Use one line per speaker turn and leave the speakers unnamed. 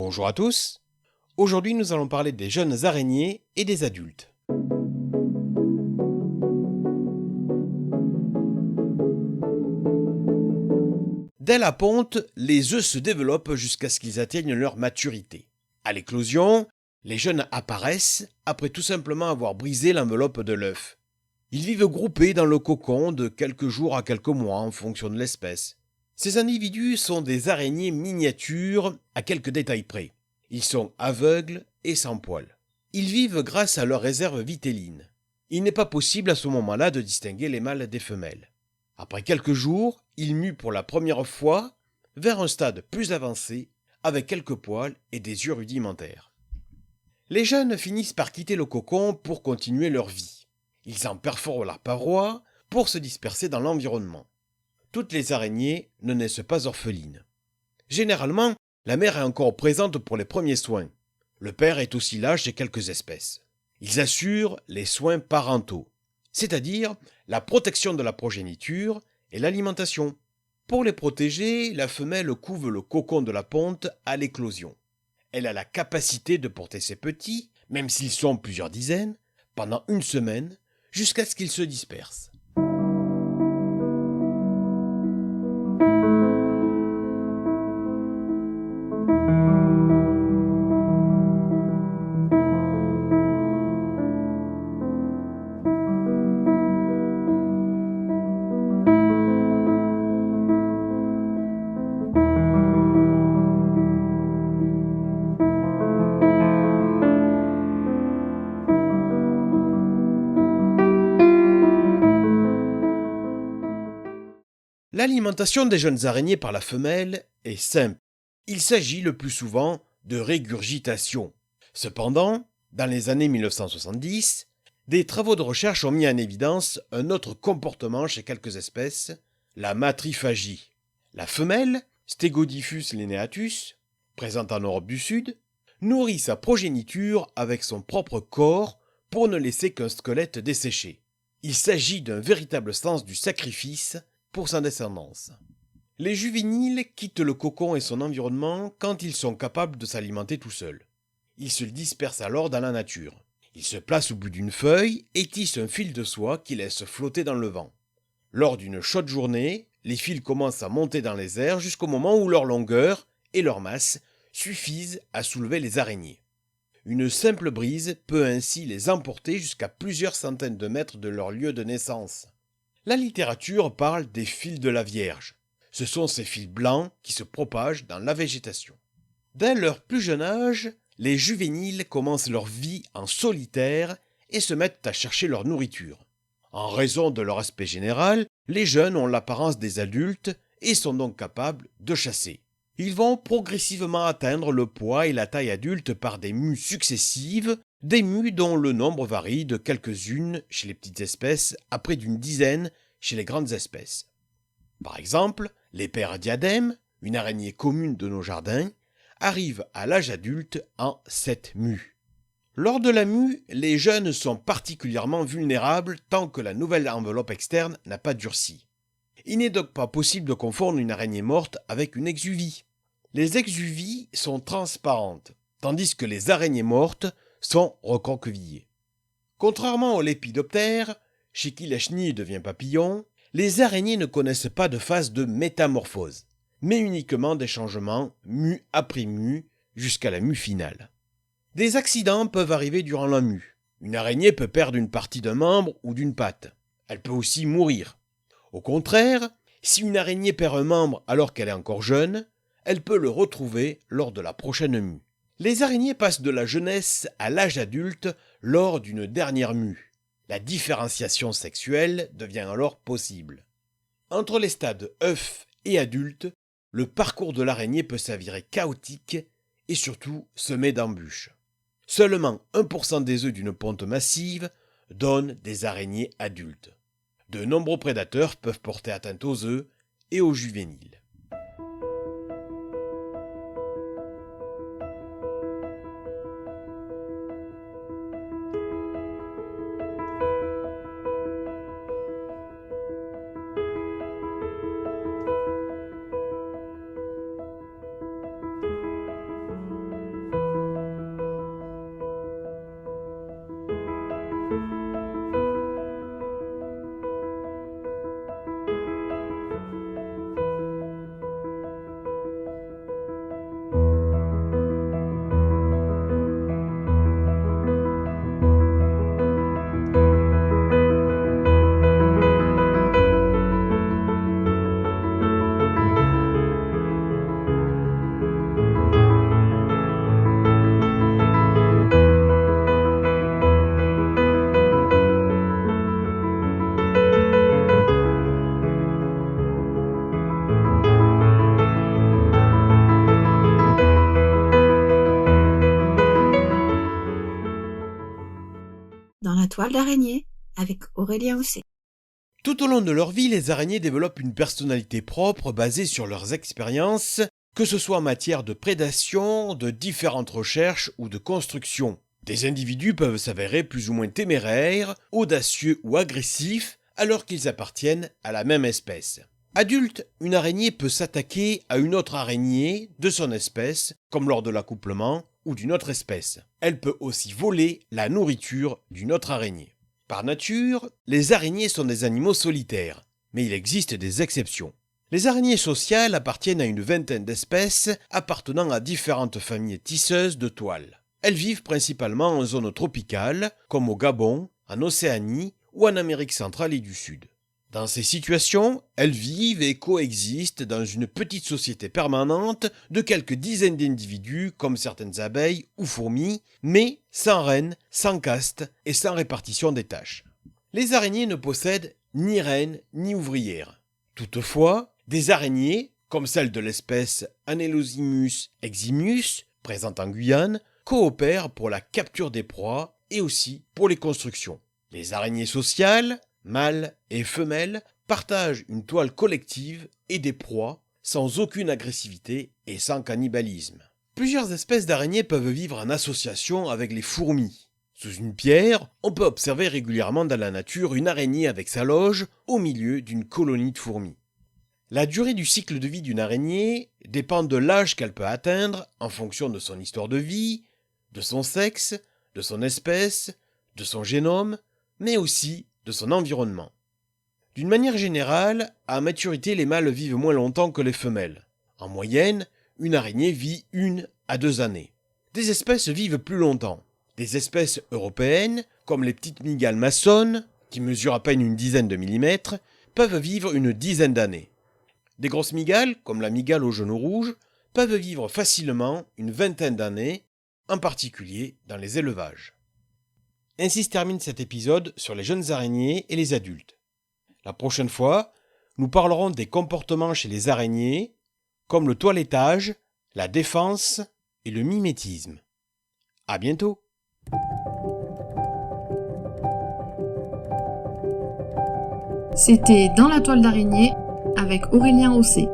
Bonjour à tous. Aujourd'hui, nous allons parler des jeunes araignées et des adultes. Dès la ponte, les œufs se développent jusqu'à ce qu'ils atteignent leur maturité. À l'éclosion, les jeunes apparaissent après tout simplement avoir brisé l'enveloppe de l'œuf. Ils vivent groupés dans le cocon de quelques jours à quelques mois en fonction de l'espèce. Ces individus sont des araignées miniatures à quelques détails près. Ils sont aveugles et sans poils. Ils vivent grâce à leur réserve vitéline. Il n'est pas possible à ce moment-là de distinguer les mâles des femelles. Après quelques jours, ils muent pour la première fois vers un stade plus avancé avec quelques poils et des yeux rudimentaires. Les jeunes finissent par quitter le cocon pour continuer leur vie. Ils en perforent la paroi pour se disperser dans l'environnement. Toutes les araignées ne naissent pas orphelines. Généralement, la mère est encore présente pour les premiers soins. Le père est aussi là chez quelques espèces. Ils assurent les soins parentaux, c'est-à-dire la protection de la progéniture et l'alimentation. Pour les protéger, la femelle couve le cocon de la ponte à l'éclosion. Elle a la capacité de porter ses petits, même s'ils sont plusieurs dizaines, pendant une semaine, jusqu'à ce qu'ils se dispersent. L'alimentation des jeunes araignées par la femelle est simple. Il s'agit le plus souvent de régurgitation. Cependant, dans les années 1970, des travaux de recherche ont mis en évidence un autre comportement chez quelques espèces, la matryphagie. La femelle, Stegodiphus lineatus, présente en Europe du Sud, nourrit sa progéniture avec son propre corps pour ne laisser qu'un squelette desséché. Il s'agit d'un véritable sens du sacrifice pour sa descendance. Les juvéniles quittent le cocon et son environnement quand ils sont capables de s'alimenter tout seuls. Ils se dispersent alors dans la nature. Ils se placent au bout d'une feuille et tissent un fil de soie qui laisse flotter dans le vent. Lors d'une chaude journée, les fils commencent à monter dans les airs jusqu'au moment où leur longueur et leur masse suffisent à soulever les araignées. Une simple brise peut ainsi les emporter jusqu'à plusieurs centaines de mètres de leur lieu de naissance. La littérature parle des fils de la Vierge. Ce sont ces fils blancs qui se propagent dans la végétation. Dès leur plus jeune âge, les juvéniles commencent leur vie en solitaire et se mettent à chercher leur nourriture. En raison de leur aspect général, les jeunes ont l'apparence des adultes et sont donc capables de chasser. Ils vont progressivement atteindre le poids et la taille adulte par des mues successives, des mues dont le nombre varie de quelques-unes chez les petites espèces à près d'une dizaine chez les grandes espèces. Par exemple, les pères diadèmes, une araignée commune de nos jardins, arrivent à l'âge adulte en 7 mues. Lors de la mue, les jeunes sont particulièrement vulnérables tant que la nouvelle enveloppe externe n'a pas durci. Il n'est donc pas possible de confondre une araignée morte avec une exuvie. Les exuvies sont transparentes, tandis que les araignées mortes sont recroquevillées. Contrairement aux lépidoptères, chez qui la chenille devient papillon, les araignées ne connaissent pas de phase de métamorphose, mais uniquement des changements mue après mue jusqu'à la mue finale. Des accidents peuvent arriver durant la mue. Une araignée peut perdre une partie d'un membre ou d'une patte. Elle peut aussi mourir. Au contraire, si une araignée perd un membre alors qu'elle est encore jeune, elle peut le retrouver lors de la prochaine mue. Les araignées passent de la jeunesse à l'âge adulte lors d'une dernière mue. La différenciation sexuelle devient alors possible. Entre les stades œuf et adulte, le parcours de l'araignée peut s'avérer chaotique et surtout semé d'embûches. Seulement 1% des œufs d'une ponte massive donnent des araignées adultes. De nombreux prédateurs peuvent porter atteinte aux œufs et aux juvéniles.
toile d'araignée avec Aurélien Hosset.
Tout au long de leur vie, les araignées développent une personnalité propre basée sur leurs expériences, que ce soit en matière de prédation, de différentes recherches ou de construction. Des individus peuvent s'avérer plus ou moins téméraires, audacieux ou agressifs, alors qu'ils appartiennent à la même espèce. Adulte, une araignée peut s'attaquer à une autre araignée de son espèce, comme lors de l'accouplement, ou d'une autre espèce. Elle peut aussi voler la nourriture d'une autre araignée. Par nature, les araignées sont des animaux solitaires, mais il existe des exceptions. Les araignées sociales appartiennent à une vingtaine d'espèces appartenant à différentes familles tisseuses de toiles. Elles vivent principalement en zone tropicale, comme au Gabon, en Océanie ou en Amérique centrale et du Sud. Dans ces situations, elles vivent et coexistent dans une petite société permanente de quelques dizaines d'individus comme certaines abeilles ou fourmis, mais sans reine, sans caste et sans répartition des tâches. Les araignées ne possèdent ni reine ni ouvrière. Toutefois, des araignées, comme celle de l'espèce Anelozimus eximus, présente en Guyane, coopèrent pour la capture des proies et aussi pour les constructions. Les araignées sociales, mâles et femelles, partagent une toile collective et des proies sans aucune agressivité et sans cannibalisme. Plusieurs espèces d'araignées peuvent vivre en association avec les fourmis. Sous une pierre, on peut observer régulièrement dans la nature une araignée avec sa loge au milieu d'une colonie de fourmis. La durée du cycle de vie d'une araignée dépend de l'âge qu'elle peut atteindre en fonction de son histoire de vie, de son sexe, de son espèce, de son génome, mais aussi de son environnement. D'une manière générale, à maturité, les mâles vivent moins longtemps que les femelles. En moyenne, une araignée vit 1 à 2 années. Des espèces vivent plus longtemps. Des espèces européennes, comme les petites mygales maçonnes, qui mesurent à peine une dizaine de millimètres, peuvent vivre une dizaine d'années. Des grosses mygales, comme la mygale aux genoux rouges, peuvent vivre facilement une vingtaine d'années, en particulier dans les élevages. Ainsi se termine cet épisode sur les jeunes araignées et les adultes. La prochaine fois, nous parlerons des comportements chez les araignées, comme le toilettage, la défense et le mimétisme. À bientôt!
C'était Dans la toile d'araignée avec Aurélien Hosset.